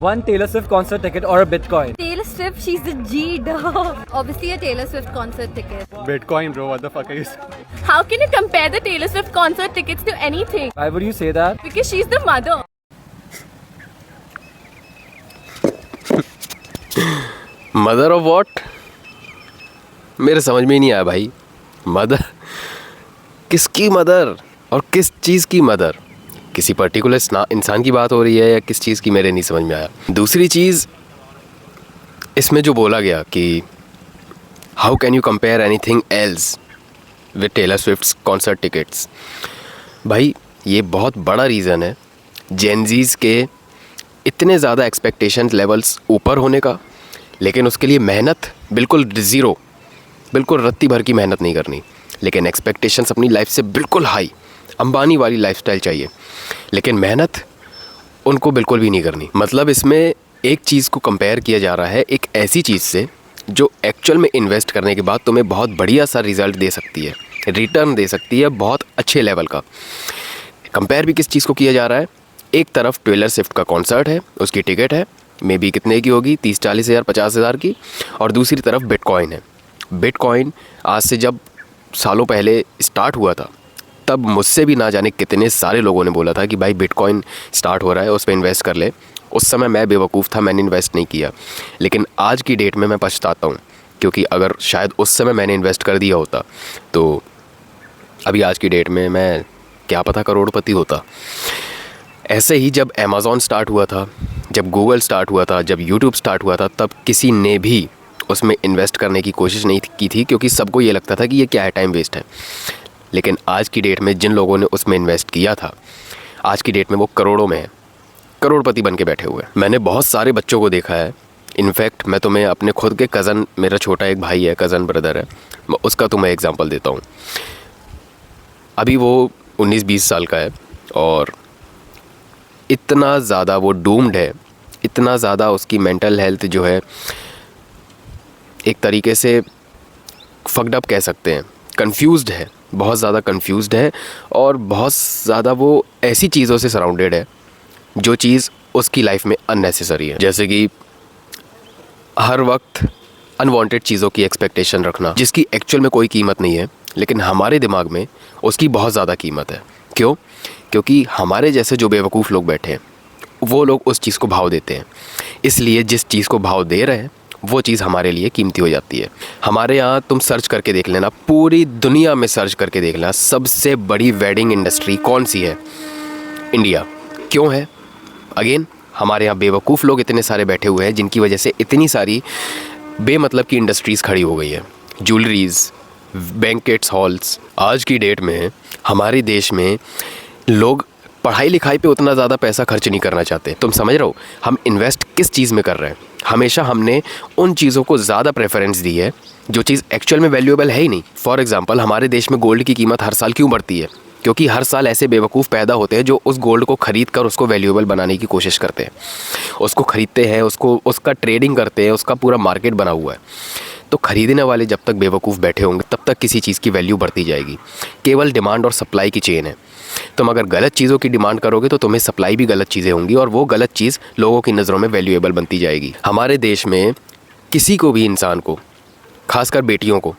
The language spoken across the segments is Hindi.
One Taylor Swift concert ticket or a Bitcoin? Taylor Swift, she's the G dog. Obviously a Taylor Swift concert ticket. Bitcoin, bro. What the fuck are you saying? How can you compare the Taylor Swift concert tickets to anything? Why would you say that? Because she's the mother. Mother of what? मेरे समझ में ही नहीं आया भाई। मदर किसकी मदर और किस चीज़ की मदर? किसी पर्टिकुलर इंसान की बात हो रही है या किस चीज़ की, मेरे नहीं समझ में आया। दूसरी चीज़ इसमें जो बोला गया कि how can you compare anything else with Taylor Swift's concert tickets. भाई ये बहुत बड़ा रीज़न है जेनजीज़ के इतने ज़्यादा एक्सपेक्टेशन लेवल्स ऊपर होने का, लेकिन उसके लिए मेहनत बिल्कुल ज़ीरो, बिल्कुल रत्ती भर की मेहनत नहीं करनी, लेकिन एक्सपेक्टेशंस अपनी लाइफ से बिल्कुल हाई, अंबानी वाली लाइफस्टाइल चाहिए, लेकिन मेहनत उनको बिल्कुल भी नहीं करनी। मतलब इसमें एक चीज़ को कंपेयर किया जा रहा है एक ऐसी चीज़ से जो एक्चुअल में इन्वेस्ट करने के बाद तुम्हें बहुत बढ़िया सा रिज़ल्ट दे सकती है, रिटर्न दे सकती है बहुत अच्छे लेवल का। कंपेयर भी किस चीज़ को किया जा रहा है? एक तरफ टेलर स्विफ्ट का कॉन्सर्ट है, उसकी टिकट है, मे बी कितने की होगी, 30-40 हज़ार 50 हज़ार की, और दूसरी तरफ बिटकॉइन है। बिटकॉइन आज से जब सालों पहले स्टार्ट हुआ था तब मुझसे भी ना जाने कितने सारे लोगों ने बोला था कि भाई बिटकॉइन स्टार्ट हो रहा है, उस पर इन्वेस्ट कर ले। उस समय मैं बेवकूफ़ था, मैंने इन्वेस्ट नहीं किया, लेकिन आज की डेट में मैं पछताता हूँ, क्योंकि अगर शायद उस समय मैंने इन्वेस्ट कर दिया होता तो अभी आज की डेट में मैं क्या पता करोड़पति होता। ऐसे ही जब अमेज़ॉन स्टार्ट हुआ था, जब गूगल स्टार्ट हुआ था, जब यूट्यूब स्टार्ट हुआ था, तब किसी ने भी उसमें इन्वेस्ट करने की कोशिश नहीं की थी, क्योंकि सबको ये लगता था कि ये क्या है, टाइम वेस्ट है। लेकिन आज की डेट में जिन लोगों ने उसमें इन्वेस्ट किया था, आज की डेट में वो करोड़ों में है, करोड़पति बन के बैठे हुए हैं। मैंने बहुत सारे बच्चों को देखा है। इनफैक्ट मैं तुम्हें अपने खुद के कज़न, मेरा छोटा एक भाई है, कज़न ब्रदर है, मैं उसका तुम्हें एग्जांपल देता हूँ। अभी वो 19-20 साल का है और इतना ज़्यादा वो डूम्ड है, इतना ज़्यादा उसकी मेंटल हेल्थ जो है एक तरीके से फक्ड अप कह सकते हैं, कंफ्यूज्ड है, बहुत ज़्यादा कंफ्यूज्ड है, और बहुत ज़्यादा वो ऐसी चीज़ों से सराउंडेड है जो चीज़ उसकी लाइफ में अननेसेसरी है। जैसे कि हर वक्त अनवांटेड चीज़ों की एक्सपेक्टेशन रखना, जिसकी एक्चुअल में कोई कीमत नहीं है, लेकिन हमारे दिमाग में उसकी बहुत ज़्यादा कीमत है। क्यों? क्योंकि हमारे जैसे जो बेवकूफ़ लोग बैठे हैं वो लोग उस चीज़ को भाव देते हैं, इसलिए जिस चीज़ को भाव दे रहे हैं वो चीज़ हमारे लिए कीमती हो जाती है। हमारे यहाँ तुम सर्च करके देख लेना, पूरी दुनिया में सर्च करके देख लेना, सबसे बड़ी वेडिंग इंडस्ट्री कौन सी है? इंडिया। क्यों है? अगेन हमारे यहाँ बेवकूफ़ लोग इतने सारे बैठे हुए हैं जिनकी वजह से इतनी सारी बेमतलब की इंडस्ट्रीज़ खड़ी हो गई है। Jewelleries, banquets halls. आज की डेट में हमारे देश में लोग पढ़ाई लिखाई पे उतना ज़्यादा पैसा खर्च नहीं करना चाहते। तुम समझ रहे हो हम इन्वेस्ट किस चीज़ में कर रहे हैं? हमेशा हमने उन चीज़ों को ज़्यादा प्रेफरेंस दी है जो चीज़ एक्चुअल में वैल्यूएबल है ही नहीं। फॉर एग्जांपल हमारे देश में गोल्ड की कीमत हर साल क्यों बढ़ती है? क्योंकि हर साल ऐसे बेवकूफ़ पैदा होते हैं जो उस गोल्ड को ख़रीद कर उसको वैल्यूएबल बनाने की कोशिश करते हैं, उसको ख़रीदते हैं, उसका ट्रेडिंग करते हैं, उसका पूरा मार्केट बना हुआ है। तो ख़रीदने वाले जब तक बेवकूफ़ बैठे होंगे तब तक किसी चीज़ की वैल्यू बढ़ती जाएगी। केवल डिमांड और सप्लाई की चेन है। तुम अगर गलत चीज़ों की डिमांड करोगे तो तुम्हें सप्लाई भी गलत चीज़ें होंगी और वो गलत चीज़ लोगों की नज़रों में वैल्यूएबल बनती जाएगी। हमारे देश में किसी को भी इंसान को, खासकर बेटियों को,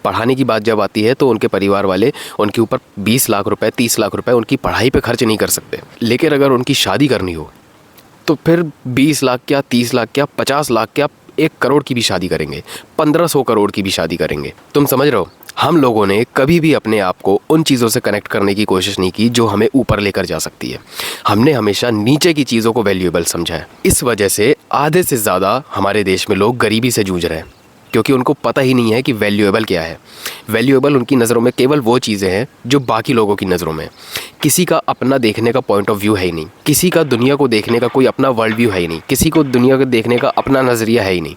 पढ़ाने की बात जब आती है तो उनके परिवार वाले उनके ऊपर 20 लाख रुपए, 30 लाख रुपए उनकी पढ़ाई पे खर्च नहीं कर सकते। लेकिन अगर उनकी शादी करनी हो तो फिर 20 लाख क्या, 30 लाख क्या, 50 लाख क्या, 1 करोड़ की भी शादी करेंगे, 1500 करोड़ की भी शादी करेंगे। तुम समझ रहे हो? हम लोगों ने कभी भी अपने आप को उन चीज़ों से कनेक्ट करने की कोशिश नहीं की जो हमें ऊपर लेकर जा सकती है। हमने हमेशा नीचे की चीज़ों को वैल्यूएबल समझा है। इस वजह से आधे से ज़्यादा हमारे देश में लोग गरीबी से जूझ रहे हैं, क्योंकि उनको पता ही नहीं है कि वैल्यूएबल क्या है। वैल्यूएबल उनकी नज़रों में केवल वो चीज़ें हैं जो बाकी लोगों की नज़रों में। किसी का अपना देखने का पॉइंट ऑफ व्यू है ही नहीं, किसी का दुनिया को देखने का कोई अपना वर्ल्ड व्यू है ही नहीं, किसी को दुनिया को देखने का अपना नज़रिया है ही नहीं।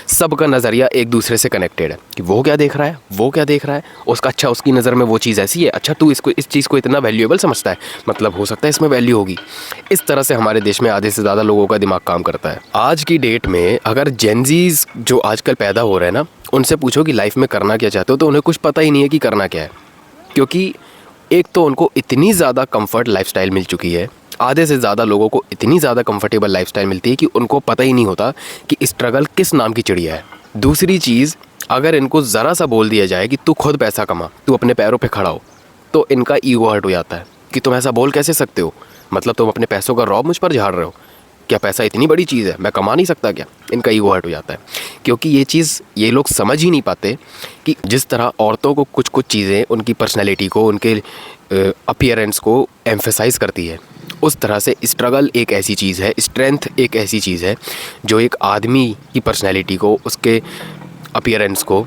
सबका नज़रिया एक दूसरे से कनेक्टेड है कि वो क्या देख रहा है, वो क्या देख रहा है, उसका अच्छा, उसकी नज़र में वो चीज़ ऐसी है, अच्छा तू इस चीज़ को इतना वैल्यूएबल समझता है, मतलब हो सकता है इसमें वैल्यू होगी। इस तरह से हमारे देश में आधे से ज़्यादा लोगों का दिमाग काम करता है। आज की डेट में अगर जेनजीज जो आजकल पैदा हो रहे हैं ना, उनसे पूछो कि लाइफ में करना क्या चाहते हो तो उन्हें कुछ पता ही नहीं है कि करना क्या है। क्योंकि एक तो उनको इतनी ज़्यादा कंफर्ट लाइफस्टाइल मिल चुकी है आधे से ज़्यादा लोगों को इतनी ज़्यादा कंफर्टेबल लाइफस्टाइल मिलती है कि उनको पता ही नहीं होता कि स्ट्रगल किस नाम की चिड़िया है। दूसरी चीज़, अगर इनको ज़रा सा बोल दिया जाए कि तू खुद पैसा कमा, तू अपने पैरों पे खड़ा हो, तो इनका ईगो हर्ट हो जाता है कि तुम ऐसा बोल कैसे सकते हो, मतलब तुम अपने पैसों का रौब मुझ पर झाड़ रहे हो, क्या पैसा इतनी बड़ी चीज़ है, मैं कमा नहीं सकता क्या? इनका ईगो हर्ट हो जाता है, क्योंकि ये चीज़ ये लोग समझ ही नहीं पाते कि जिस तरह औरतों को कुछ कुछ चीज़ें उनकी पर्सनैलिटी को, उनके अपीयरेंस को एम्फेसाइज़ करती है, उस तरह से स्ट्रगल एक ऐसी चीज़ है, स्ट्रेंथ एक ऐसी चीज़ है जो एक आदमी की पर्सनैलिटी को, उसके अपीयरेंस को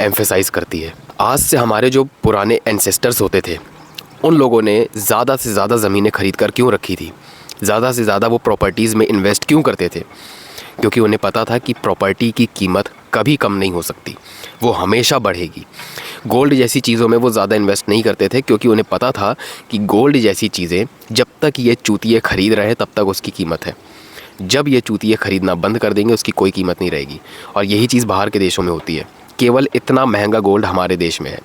एम्फेसाइज़ करती है। आज से हमारे जो पुराने एंसेस्टर्स होते थे, उन लोगों ने ज़्यादा से ज़्यादा ज़मीनें खरीद कर क्यों रखी थी, ज़्यादा से ज़्यादा वो प्रॉपर्टीज़ में इन्वेस्ट क्यों करते थे? क्योंकि उन्हें पता था कि प्रॉपर्टी की कीमत कभी कम नहीं हो सकती, वो हमेशा बढ़ेगी। गोल्ड जैसी चीज़ों में वो ज़्यादा इन्वेस्ट नहीं करते थे, क्योंकि उन्हें पता था कि गोल्ड जैसी चीज़ें जब तक ये चूतिए ख़रीद रहे हैं तब तक उसकी कीमत है, जब ये चूतिए ख़रीदना बंद कर देंगे उसकी कोई कीमत नहीं रहेगी। और यही चीज़ बाहर के देशों में होती है, केवल इतना महंगा गोल्ड हमारे देश में है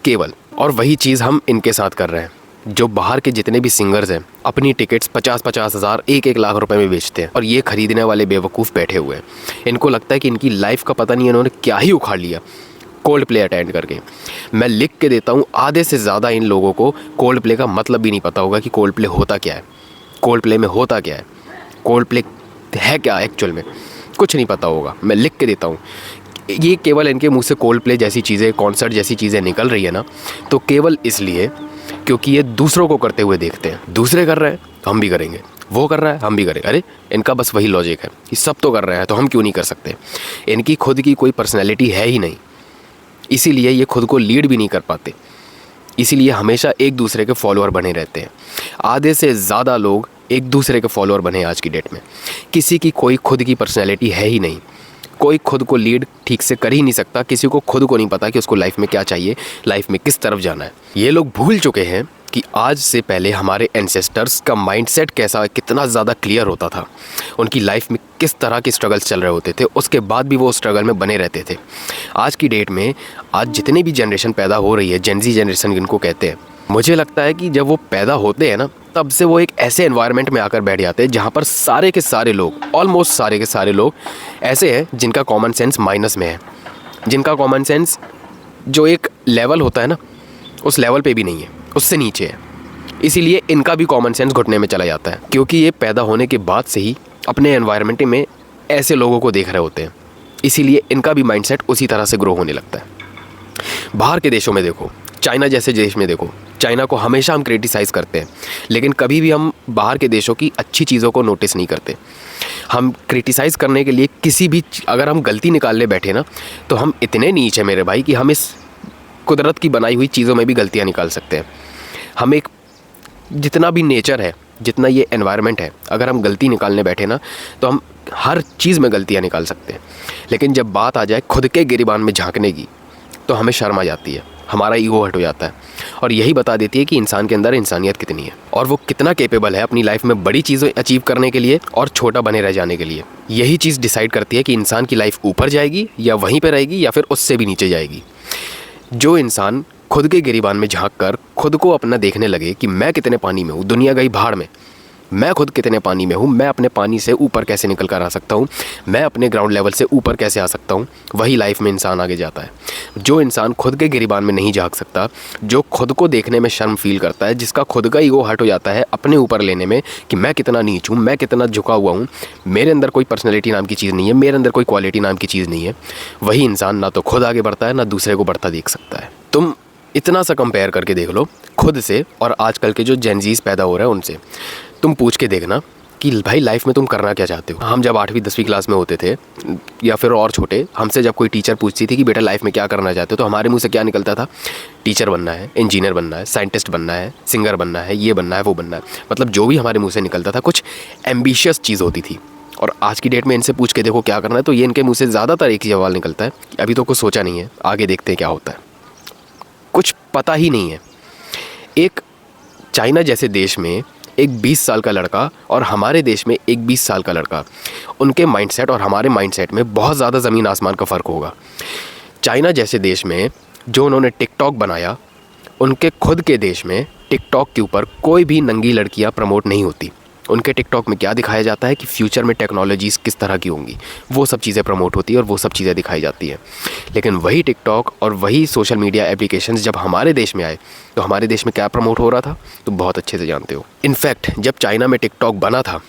केवल, और वही चीज़ हम इनके साथ कर रहे हैं। जो बाहर के जितने भी सिंगर्स हैं अपनी टिकट्स 50-50 हज़ार, 1-1 लाख रुपए में बेचते हैं, और ये ख़रीदने वाले बेवकूफ़ बैठे हुए हैं। इनको लगता है कि इनकी लाइफ का पता नहीं इन्होंने क्या ही उखाड़ लिया कोल्ड प्ले अटेंड करके। मैं लिख के देता हूँ, आधे से ज़्यादा इन लोगों को कोल्ड प्ले का मतलब भी नहीं पता होगा कि कोल्ड प्ले होता क्या है, कोल्ड प्ले में होता क्या है, कोल्ड प्ले है क्या एक्चुअल में, कुछ नहीं पता होगा। मैं लिख के देता हूँ, ये केवल इनके मुँह से कोल्ड प्ले जैसी चीज़ें, कॉन्सर्ट जैसी चीज़ें निकल रही है ना, तो केवल इसलिए क्योंकि ये दूसरों को करते हुए देखते हैं। दूसरे कर रहे हैं तो हम भी करेंगे, वो कर रहा है हम भी करेंगे। अरे इनका बस वही लॉजिक है कि सब तो कर रहे हैं तो हम क्यों नहीं कर सकते। इनकी खुद की कोई पर्सनैलिटी है ही नहीं, इसीलिए ये खुद को लीड भी नहीं कर पाते, इसीलिए हमेशा एक दूसरे के फॉलोअर बने रहते हैं। आधे से ज़्यादा लोग एक दूसरे के फॉलोअर बने आज की डेट में। किसी की कोई खुद की पर्सनैलिटी है ही नहीं, कोई खुद को लीड ठीक से कर ही नहीं सकता, किसी को खुद को नहीं पता कि उसको लाइफ में क्या चाहिए, लाइफ में किस तरफ जाना है। ये लोग भूल चुके हैं कि आज से पहले हमारे एंसेस्टर्स का माइंडसेट कैसा, कितना ज़्यादा क्लियर होता था, उनकी लाइफ में किस तरह के स्ट्रगल्स चल रहे होते थे, उसके बाद भी वो स्ट्रगल में बने रहते थे। आज की डेट में आज जितनी भी जनरेशन पैदा हो रही है, जेन ज़ी जनरेशन जिनको कहते हैं, मुझे लगता है कि जब वो पैदा होते हैं ना, तब से वो एक ऐसे एनवायरनमेंट में आकर बैठ जाते हैं जहाँ पर सारे के सारे लोग, ऑलमोस्ट सारे के सारे लोग ऐसे हैं जिनका कॉमन सेंस माइनस में है, जिनका कॉमन सेंस जो एक लेवल होता है ना, उस लेवल पे भी नहीं है, उससे नीचे है। इसीलिए इनका भी कॉमन सेंस घुटने में चला जाता है, क्योंकि ये पैदा होने के बाद से ही अपने एनवायरनमेंट में ऐसे लोगों को देख रहे होते हैं, इसीलिए इनका भी माइंडसेट उसी तरह से ग्रो होने लगता है। बाहर के देशों में देखो, चाइना जैसे देश में देखो, चाइना को हमेशा हम क्रिटिसाइज़ करते हैं, लेकिन कभी भी हम बाहर के देशों की अच्छी चीज़ों को नोटिस नहीं करते। हम क्रिटिसाइज़ करने के लिए किसी भी, अगर हम गलती निकालने बैठे ना, तो हम इतने नीच हैं मेरे भाई कि हम इस कुदरत की बनाई हुई चीज़ों में भी गलतियाँ निकाल सकते हैं। हम एक, जितना भी नेचर है, जितना ये एनवायरनमेंट है, अगर हम गलती निकालने बैठे ना, तो हम हर चीज़ में गलतियाँ निकाल सकते हैं। लेकिन जब बात आ जाए खुद के गिरेबान में झांकने की, तो हमें शर्म आ जाती है, हमारा ईगो हर्ट हो जाता है, और यही बता देती है कि इंसान के अंदर इंसानियत कितनी है और वो कितना कैपेबल है अपनी लाइफ में बड़ी चीज़ें अचीव करने के लिए और छोटा बने रह जाने के लिए। यही चीज़ डिसाइड करती है कि इंसान की लाइफ ऊपर जाएगी या वहीं पर रहेगी या फिर उससे भी नीचे जाएगी। जो इंसान खुद के गिरेबान में झांक कर खुद को अपना देखने लगे कि मैं कितने पानी में हूँ, दुनिया गई भाड़ में, मैं खुद कितने पानी में हूँ, मैं अपने पानी से ऊपर कैसे निकल कर आ सकता हूँ, मैं अपने ग्राउंड लेवल से ऊपर कैसे आ सकता हूँ, वही लाइफ में इंसान आगे जाता है। जो इंसान खुद के गिरेबान में नहीं झांक सकता, जो खुद को देखने में शर्म फील करता है, जिसका खुद का ईगो हर्ट हो जाता है अपने ऊपर लेने में कि मैं कितना नीच हूँ, मैं कितना झुका हुआ हूँ, मेरे अंदर कोई पर्सनैलिटी नाम की चीज़ नहीं है, मेरे अंदर कोई क्वालिटी नाम की चीज़ नहीं है, वही इंसान ना तो खुद आगे बढ़ता है ना दूसरे को बढ़ता देख सकता है। तुम इतना सा कंपेयर करके देख लो खुद से और आजकल के जो जेनजीज पैदा हो रहे हैं उनसे। तुम पूछ के देखना कि भाई लाइफ में तुम करना क्या चाहते हो। हम जब 8वीं 10वीं क्लास में होते थे या फिर और छोटे, हमसे जब कोई टीचर पूछती थी कि बेटा लाइफ में क्या करना चाहते हो, तो हमारे मुंह से क्या निकलता था, टीचर बनना है, इंजीनियर बनना है, साइंटिस्ट बनना है, सिंगर बनना है, ये बनना है, वो बनना है। मतलब जो भी हमारे मुँह से निकलता था कुछ एम्बिशियस चीज़ होती थी। और आज की डेट में इनसे पूछ के देखो क्या करना है, तो ये इनके मुँह से ज़्यादातर एक ही सवाल निकलता है कि अभी तो कुछ सोचा नहीं है, आगे देखते हैं क्या होता है, कुछ पता ही नहीं है। एक चाइना जैसे देश में एक 20 साल का लड़का और हमारे देश में एक 20 साल का लड़का, उनके माइंडसेट और हमारे माइंडसेट में बहुत ज़्यादा ज़मीन आसमान का फ़र्क होगा। चाइना जैसे देश में जो उन्होंने टिकटॉक बनाया, उनके खुद के देश में टिकटॉक के ऊपर कोई भी नंगी लड़कियां प्रमोट नहीं होती। उनके टिकटॉक में क्या दिखाया जाता है कि फ्यूचर में टेक्नोलॉजीज़ किस तरह की होंगी, वो सब चीज़ें प्रमोट होती है और वो सब चीज़ें दिखाई जाती हैं। लेकिन वही टिकटॉक और वही सोशल मीडिया एप्लीकेशंस जब हमारे देश में आए तो हमारे देश में क्या प्रमोट हो रहा था, तो बहुत अच्छे से जानते हो। इनफैक्ट जब चाइना में टिकटॉक बना था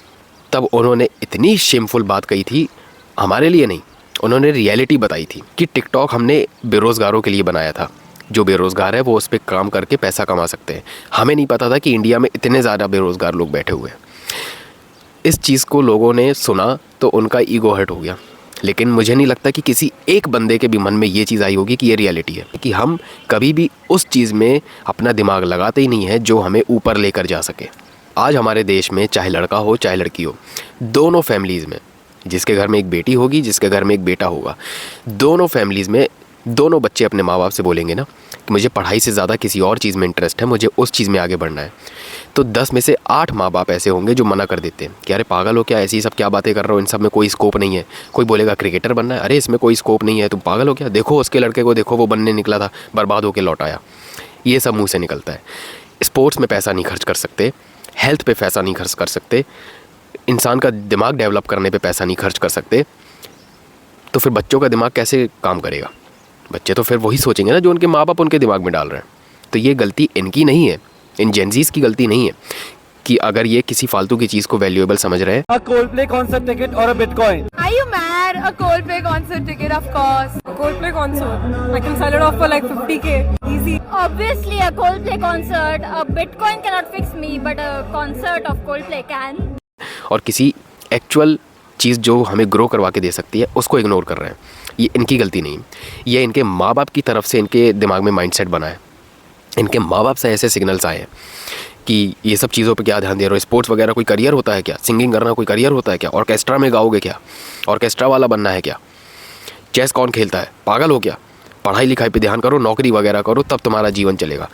तब उन्होंने इतनी शेमफुल बात कही थी, हमारे लिए नहीं, उन्होंने रियलिटी बताई थी कि टिकटॉक हमने बेरोज़गारों के लिए बनाया था। जो बेरोज़गार है वो उस पर काम करके पैसा कमा सकते हैं। हमें नहीं पता था कि इंडिया में इतने ज़्यादा बेरोज़गार लोग बैठे हुए हैं। इस चीज़ को लोगों ने सुना तो उनका ईगो हर्ट हो गया। लेकिन मुझे नहीं लगता कि किसी एक बंदे के भी मन में ये चीज़ आई होगी कि ये रियलिटी है, कि हम कभी भी उस चीज़ में अपना दिमाग लगाते ही नहीं है जो हमें ऊपर लेकर जा सके। आज हमारे देश में चाहे लड़का हो चाहे लड़की हो, दोनों फैमिलीज़ में, जिसके घर में एक बेटी होगी जिसके घर में एक बेटा होगा, दोनों फैमिलीज़ में दोनों बच्चे अपने माँ बाप से बोलेंगे ना कि मुझे पढ़ाई से ज़्यादा किसी और चीज़ में इंटरेस्ट है, मुझे उस चीज़ में आगे बढ़ना है, तो 10 में से 8 माँ बाप ऐसे होंगे जो मना कर देते हैं कि अरे पागल हो क्या, ऐसी सब क्या बातें कर रहे हो, इन सब में कोई स्कोप नहीं है। कोई बोलेगा क्रिकेटर बनना है, अरे इसमें कोई स्कोप नहीं है, तुम पागल हो क्या, देखो उसके लड़के को, देखो वो बनने निकला था, बर्बाद होकर लौट आया। ये सब मुँह से निकलता है। स्पोर्ट्स में पैसा नहीं खर्च कर सकते, हेल्थ पे पैसा नहीं खर्च कर सकते, इंसान का दिमाग डेवलप करने पे पैसा नहीं खर्च कर सकते, तो फिर बच्चों का दिमाग कैसे काम करेगा? बच्चे तो फिर वही सोचेंगे ना जो उनके माँ बाप उनके दिमाग में डाल रहे हैं। तो ये गलती इनकी नहीं है, इन जेनजीज़ की गलती नहीं है कि अगर ये किसी फालतू की चीज़ को वैल्यूएबल समझ रहे हैं। A Coldplay concert ticket or a Bitcoin? Are you mad? A Coldplay concert ticket, of course. Coldplay concert. I can sell it off for like 50k. Easy. Obviously, a Coldplay concert. A Bitcoin cannot fix me, but a concert of Coldplay can. और किसी एक्चुअल चीज़ जो हमें ग्रो करवा के दे सकती है उसको इग्नोर कर रहे हैं। ये इनकी गलती नहीं, ये इनके माँ बाप की तरफ से इनके दिमाग में माइंडसेट बना है। इनके माँ बाप से ऐसे सिग्नल्स आए हैं कि ये सब चीज़ों पे क्या ध्यान दे रहे हो, स्पोर्ट्स वगैरह कोई करियर होता है क्या, सिंगिंग करना कोई करियर होता है क्या, ऑर्केस्ट्रा में गाओगे क्या, ऑर्केस्ट्रा वाला बनना है क्या, चेस कौन खेलता है, पागल हो क्या, पढ़ाई लिखाई पे ध्यान करो, नौकरी वगैरह करो, तब तुम्हारा जीवन चलेगा।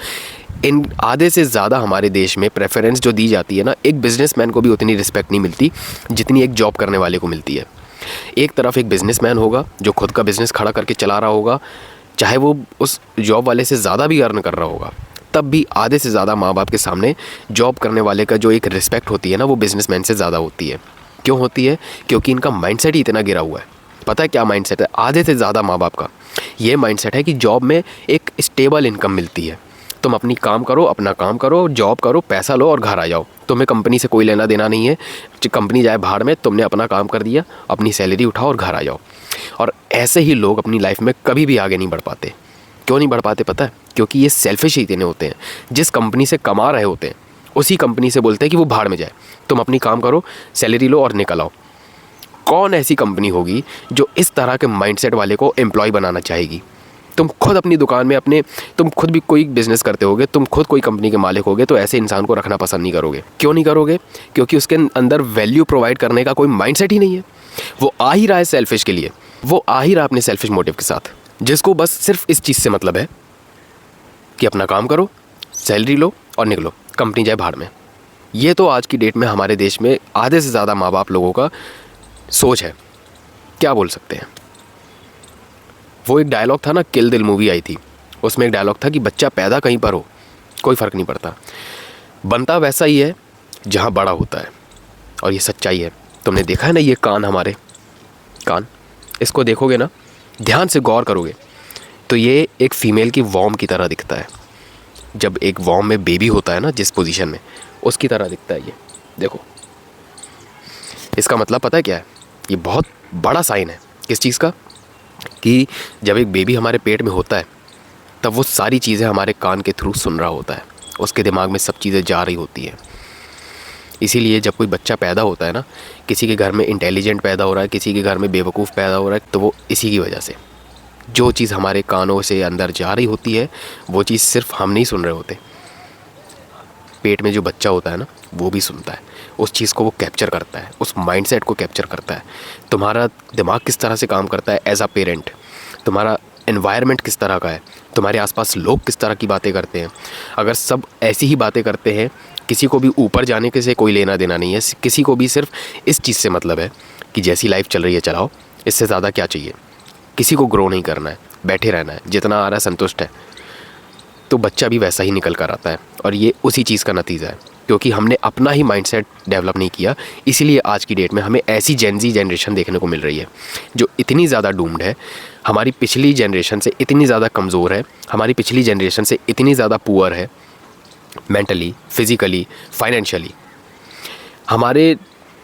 इन आधे से ज़्यादा हमारे देश में प्रेफरेंस जो दी जाती है ना, एक बिजनेसमैन को भी उतनी रिस्पेक्ट नहीं मिलती जितनी एक जॉब करने वाले को मिलती है। एक तरफ एक बिजनेसमैन होगा जो खुद का बिज़नेस खड़ा करके चला रहा होगा, चाहे वो उस जॉब वाले से ज़्यादा भी अर्न कर रहा होगा, तब भी आधे से ज़्यादा माँ बाप के सामने जॉब करने वाले का जो एक रिस्पेक्ट होती है ना, वो बिजनेसमैन से ज़्यादा होती है। क्यों होती है? क्योंकि इनका माइंडसेट ही इतना गिरा हुआ है। पता है क्या माइंडसेट है आधे से ज़्यादा माँ बाप का? ये माइंडसेट है कि जॉब में एक स्टेबल इनकम मिलती है, तुम अपनी काम करो, अपना काम करो, जॉब करो, पैसा लो और घर आ जाओ, तुम्हें कंपनी से कोई लेना देना नहीं है, कंपनी जाए बाहर में, तुमने अपना काम कर दिया, अपनी सैलरी उठाओ और घर आ जाओ। और ऐसे ही लोग अपनी लाइफ में कभी भी आगे नहीं बढ़ पाते। क्यों नहीं बढ़ पाते पता है? क्योंकि ये सेल्फिश ही इतने होते हैं। जिस कंपनी से कमा रहे होते हैं उसी कंपनी से बोलते हैं कि वो भाड़ में जाए, तुम अपनी काम करो, सैलरी लो और निकल आओ। कौन ऐसी कंपनी होगी जो इस तरह के माइंडसेट वाले को एम्प्लॉय बनाना चाहेगी? तुम खुद अपनी दुकान में तुम खुद भी कोई बिज़नेस करते होगे, तुम खुद कोई कंपनी के मालिक होगे, तो ऐसे इंसान को रखना पसंद नहीं करोगे। क्यों नहीं करोगे? क्योंकि उसके अंदर वैल्यू प्रोवाइड करने का कोई माइंडसेट ही नहीं है। वो आ ही रहा है सेल्फिश के लिए, वो आ ही रहा अपने सेल्फिश मोटिव के साथ, जिसको बस सिर्फ इस चीज़ से मतलब है कि अपना काम करो, सैलरी लो और निकलो, कंपनी जाए बाहर में। ये तो आज की डेट में हमारे देश में आधे से ज़्यादा माँ बाप लोगों का सोच है। क्या बोल सकते हैं? वो एक डायलॉग था ना, किल दिल मूवी आई थी, उसमें एक डायलॉग था कि बच्चा पैदा कहीं पर हो कोई फ़र्क नहीं पड़ता, बनता वैसा ही है जहाँ बड़ा होता है। और ये सच्चाई है। तुमने देखा है ना ये कान, हमारे कान, इसको देखोगे ना, ध्यान से गौर करोगे तो ये एक फ़ीमेल की वॉर्म की तरह दिखता है। जब एक वॉर्म में बेबी होता है ना, जिस पोजीशन में, उसकी तरह दिखता है ये। देखो, इसका मतलब पता है क्या है? ये बहुत बड़ा साइन है किस चीज़ का? कि जब एक बेबी हमारे पेट में होता है तब वो सारी चीज़ें हमारे कान के थ्रू सुन रहा होता है, उसके दिमाग में सब चीज़ें जा रही होती हैं। इसीलिए जब कोई बच्चा पैदा होता है ना, किसी के घर में इंटेलिजेंट पैदा हो रहा है, किसी के घर में बेवकूफ़ पैदा हो रहा है, तो वो इसी की वजह से, जो चीज़ हमारे कानों से अंदर जा रही होती है वो चीज़ सिर्फ हम नहीं सुन रहे होते, पेट में जो बच्चा होता है ना वो भी सुनता है। उस चीज़ को वो कैप्चर करता है, उस माइंडसेट को कैप्चर करता है। तुम्हारा दिमाग किस तरह से काम करता है एज अ पेरेंट, तुम्हारा एनवायरनमेंट किस तरह का है, तुम्हारे आसपास लोग किस तरह की बातें करते हैं। अगर सब ऐसी ही बातें करते हैं, किसी को भी ऊपर जाने के से कोई लेना देना नहीं है, किसी को भी सिर्फ इस चीज़ से मतलब है कि जैसी लाइफ चल रही है चलाओ, इससे ज़्यादा क्या चाहिए। किसी को ग्रो नहीं करना है, बैठे रहना है, जितना आ रहा है संतुष्ट है, तो बच्चा भी वैसा ही निकल कर आता है। और ये उसी चीज़ का नतीजा है, क्योंकि हमने अपना ही माइंडसेट डेवलप नहीं किया। इसीलिए आज की डेट में हमें ऐसी जेनजी जनरेशन देखने को मिल रही है जो इतनी ज़्यादा डूम्ड है, हमारी पिछली जनरेशन से इतनी ज़्यादा कमज़ोर है, हमारी पिछली जनरेशन से इतनी ज़्यादा पुअर है, मेंटली, फिज़िकली, फाइनेंशियली। हमारे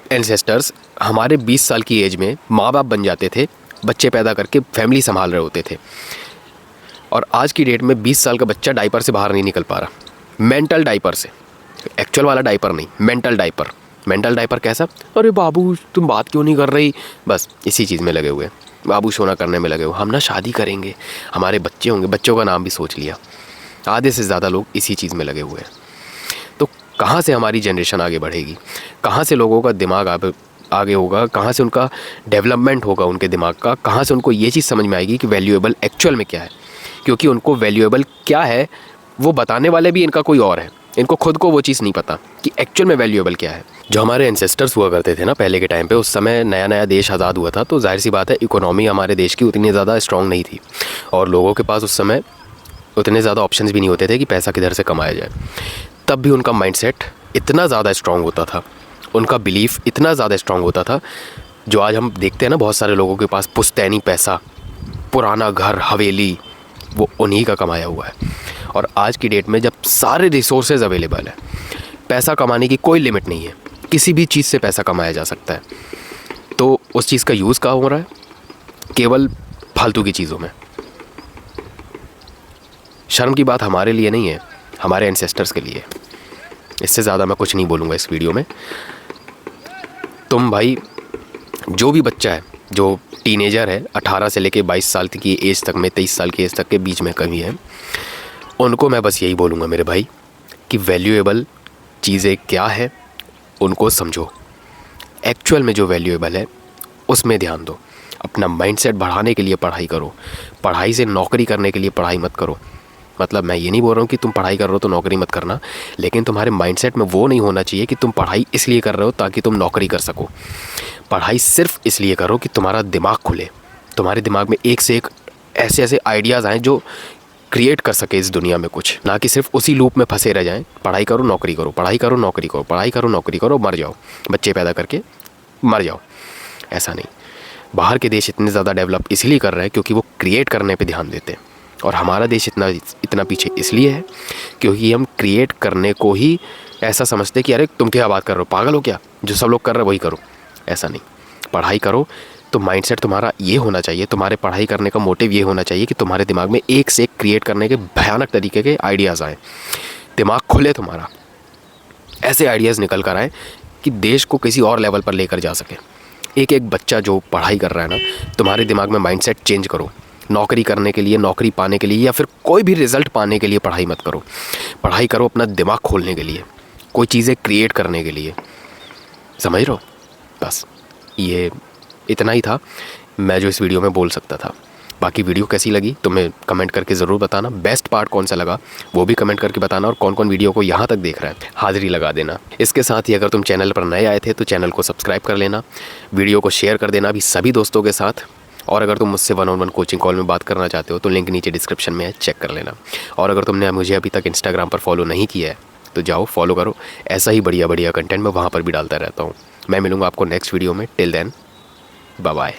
एंसेस्टर्स हमारे 20 साल की एज में माँ बाप बन जाते थे, बच्चे पैदा करके फैमिली संभाल रहे होते थे। और आज की डेट में 20 साल का बच्चा डायपर से बाहर नहीं निकल पा रहा, मेंटल डायपर से, एक्चुअल वाला डायपर नहीं, मेंटल डायपर। मेंटल डायपर कैसा? अरे बाबू तुम बात क्यों नहीं कर रही, बस इसी चीज़ में लगे हुए हैं, बाबू सोना करने में लगे हुए। हम ना शादी करेंगे, हमारे बच्चे होंगे, बच्चों का नाम भी सोच लिया। आधे से ज़्यादा लोग इसी चीज़ में लगे हुए हैं। तो कहाँ से हमारी जनरेशन आगे बढ़ेगी, कहाँ से लोगों का दिमाग आगे होगा, कहाँ से उनका डेवलपमेंट होगा उनके दिमाग का, कहाँ से उनको ये चीज़ समझ में आएगी कि वैल्यूएबल एक्चुअल में क्या है। क्योंकि उनको वैल्यूएबल क्या है वो बताने वाले भी इनका कोई और है, इनको खुद को वो चीज़ नहीं पता कि एक्चुअल में वैल्यूएबल क्या है। जो हमारे एंसेस्टर्स हुआ करते थे ना पहले के टाइम पे, उस समय नया नया देश आज़ाद हुआ था, तो जाहिर सी बात है इकोनॉमी हमारे देश की उतनी ज़्यादा स्ट्रॉन्ग नहीं थी और लोगों के पास उस समय उतने ज़्यादा ऑप्शंस भी नहीं होते थे कि पैसा किधर से कमाया जाए। तब भी उनका माइंडसेट इतना ज़्यादा स्ट्रॉन्ग होता था, उनका बिलीफ इतना ज़्यादा स्ट्रॉन्ग होता था। जो आज हम देखते हैं ना बहुत सारे लोगों के पास पुश्तैनी पैसा, पुराना घर, हवेली, वो उन्हीं का कमाया हुआ है। और आज की डेट में जब सारे रिसोर्सेज अवेलेबल है, पैसा कमाने की कोई लिमिट नहीं है, किसी भी चीज़ से पैसा कमाया जा सकता है, तो उस चीज़ का यूज़ कहाँ हो रहा है? केवल फालतू की चीज़ों में। शर्म की बात हमारे लिए नहीं है, हमारे एंसेस्टर्स के लिए। इससे ज़्यादा मैं कुछ नहीं बोलूँगा इस वीडियो में। तुम भाई, जो भी बच्चा है, जो टीनेजर है, 18 से लेके 22 साल की एज तक में, 23 साल की एज तक के बीच में कभी है, उनको मैं बस यही बोलूँगा मेरे भाई कि वैल्यूएबल चीज़ें क्या है उनको समझो। एक्चुअल में जो वैल्यूएबल है उसमें ध्यान दो। अपना माइंडसेट बढ़ाने के लिए पढ़ाई करो, पढ़ाई से नौकरी करने के लिए पढ़ाई मत करो। मतलब मैं ये नहीं बोल रहा हूँ कि तुम पढ़ाई कर रहे हो तो नौकरी मत करना, लेकिन तुम्हारे माइंडसेट में वो नहीं होना चाहिए कि तुम पढ़ाई इसलिए कर रहे हो ताकि तुम नौकरी कर सको। पढ़ाई सिर्फ इसलिए करो कि तुम्हारा दिमाग खुले, तुम्हारे दिमाग में एक से एक ऐसे ऐसे आइडियाज़ आएँ जो क्रिएट कर सके इस दुनिया में कुछ, ना कि सिर्फ उसी लूप में फंसे रह जाएं। पढ़ाई करो, नौकरी करो, पढ़ाई करो, नौकरी करो, पढ़ाई करो, नौकरी करो, मर जाओ, बच्चे पैदा करके मर जाओ। ऐसा नहीं। बाहर के देश इतने ज़्यादा डेवलप इसलिए कर रहे हैं क्योंकि वो क्रिएट करने पे ध्यान देते हैं, और हमारा देश इतना पीछे इसलिए है क्योंकि हम क्रिएट करने को ही ऐसा समझते कि अरे तुम क्या बात कर रहे हो, पागल हो क्या, जो सब लोग कर रहे हैं वही करो। ऐसा नहीं। पढ़ाई करो तो माइंडसेट तुम्हारा ये होना चाहिए, तुम्हारे पढ़ाई करने का मोटिव ये होना चाहिए कि तुम्हारे दिमाग में एक से एक क्रिएट करने के भयानक तरीके के आइडियाज़ आएँ, दिमाग खुले तुम्हारा, ऐसे आइडियाज़ निकल कर आए कि देश को किसी और लेवल पर लेकर जा सके। एक एक बच्चा जो पढ़ाई कर रहा है ना, तुम्हारे दिमाग में माइंडसेट चेंज करो। नौकरी करने के लिए, नौकरी पाने के लिए, या फिर कोई भी रिज़ल्ट पाने के लिए पढ़ाई मत करो। पढ़ाई करो अपना दिमाग खोलने के लिए, कोई चीज़ें क्रिएट करने के लिए। समझ रहे हो? बस ये इतना ही था मैं जो इस वीडियो में बोल सकता था। बाकी वीडियो कैसी लगी तुम्हें कमेंट करके ज़रूर बताना। बेस्ट पार्ट कौन सा लगा वो भी कमेंट करके बताना, और कौन कौन वीडियो को यहाँ तक देख रहा है हाज़िरी लगा देना। इसके साथ ही अगर तुम चैनल पर नए आए थे तो चैनल को सब्सक्राइब कर लेना, वीडियो को शेयर कर देना अभी सभी दोस्तों के साथ। और अगर तुम मुझसे 1-on-1 कोचिंग कॉल में बात करना चाहते हो तो लिंक नीचे डिस्क्रिप्शन में है, चेक कर लेना। और अगर तुमने मुझे अभी तक इंस्टाग्राम पर फॉलो नहीं किया है तो जाओ फॉलो करो, ऐसा ही बढ़िया बढ़िया कंटेंट मैं वहाँ पर भी डालता रहता हूँ। मैं मिलूँगा आपको नेक्स्ट वीडियो में। Till then bye bye.